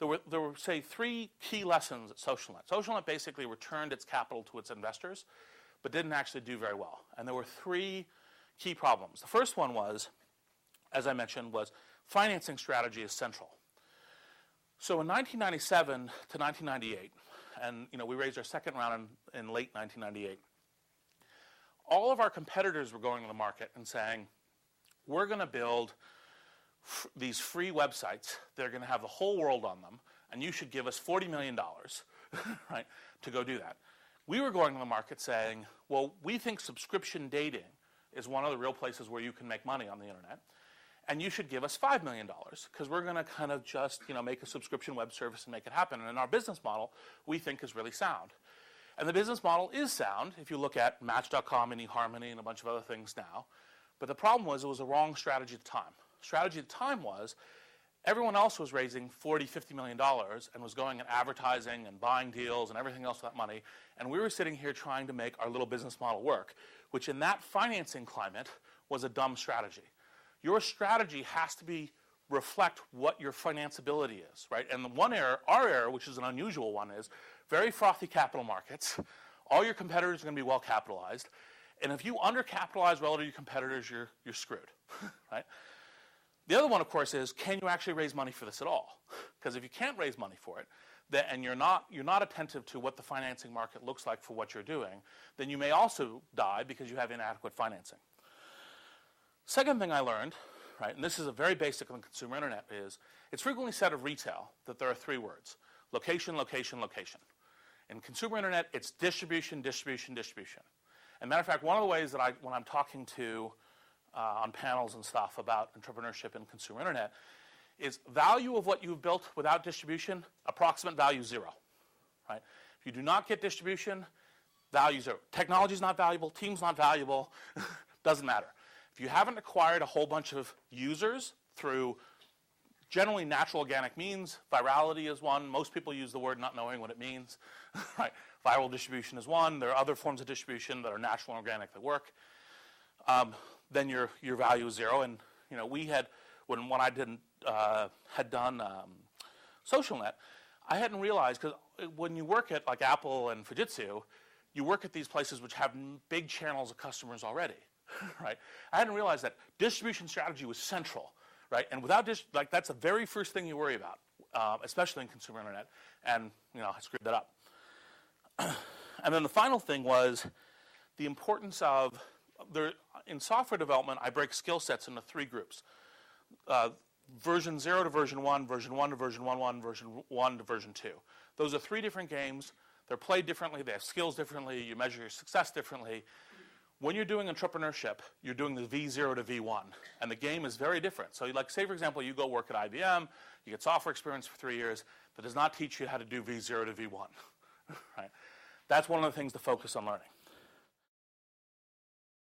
there were, say, 3 key lessons at SocialNet. SocialNet basically returned its capital to its investors, but didn't actually do very well. And there were 3 key problems. The first one was, as I mentioned, was financing strategy is central. So in 1997 to 1998, and we raised our second round in late 1998, all of our competitors were going to the market and saying, we're going to build these free websites that are going to have the whole world on them, and you should give us $40 million right, to go do that. We were going to the market saying, well, we think subscription dating is one of the real places where you can make money on the internet, and you should give us $5 million because we're going to kind of just make a subscription web service and make it happen. And our business model, we think, is really sound. And the business model is sound if you look at Match.com and eHarmony and a bunch of other things now. But the problem was it was a wrong strategy at the time. Strategy at the time was everyone else was raising $40, $50 million and was going and advertising and buying deals and everything else with that money. And we were sitting here trying to make our little business model work, which in that financing climate was a dumb strategy. Your strategy has to reflect what your financeability is, right? And the one error, our error, which is an unusual one, is very frothy capital markets. All your competitors are going to be well capitalized. And if you undercapitalize relative to your competitors, you're screwed, right? The other one, of course, is can you actually raise money for this at all? Because if you can't raise money for it, and you're not attentive to what the financing market looks like for what you're doing, then you may also die because you have inadequate financing. Second thing I learned, right, and this is a very basic on consumer internet, is it's frequently said of retail that there are 3 words: location, location, location. In consumer internet, it's distribution, distribution, distribution. And matter of fact, one of the ways that when I'm talking to on panels and stuff about entrepreneurship and consumer internet is value of what you've built without distribution, approximate value 0, right? If you do not get distribution, value 0. Technology's not valuable, team's not valuable, doesn't matter. If you haven't acquired a whole bunch of users through generally natural organic means, virality is one. Most people use the word not knowing what it means, right? Viral distribution is one. There are other forms of distribution that are natural and organic that work. Then your value is 0. And we had when I had done SocialNet, I hadn't realized, because when you work at like Apple and Fujitsu, you work at these places which have big channels of customers already, right? I hadn't realized that distribution strategy was central, right? And without that's the very first thing you worry about, especially in consumer internet. And I screwed that up. And then the final thing was the importance of in software development, I break skill sets into 3 groups. Version 0 to version 1, version 1 to version 1.1, version 1 to version 2. Those are 3 different games. They're played differently. They have skills differently. You measure your success differently. When you're doing entrepreneurship, you're doing the V0 to V1, and the game is very different. So say, for example, you go work at IBM, you get software experience for 3 years, that does not teach you how to do V0 to V1, right? That's one of the things to focus on learning.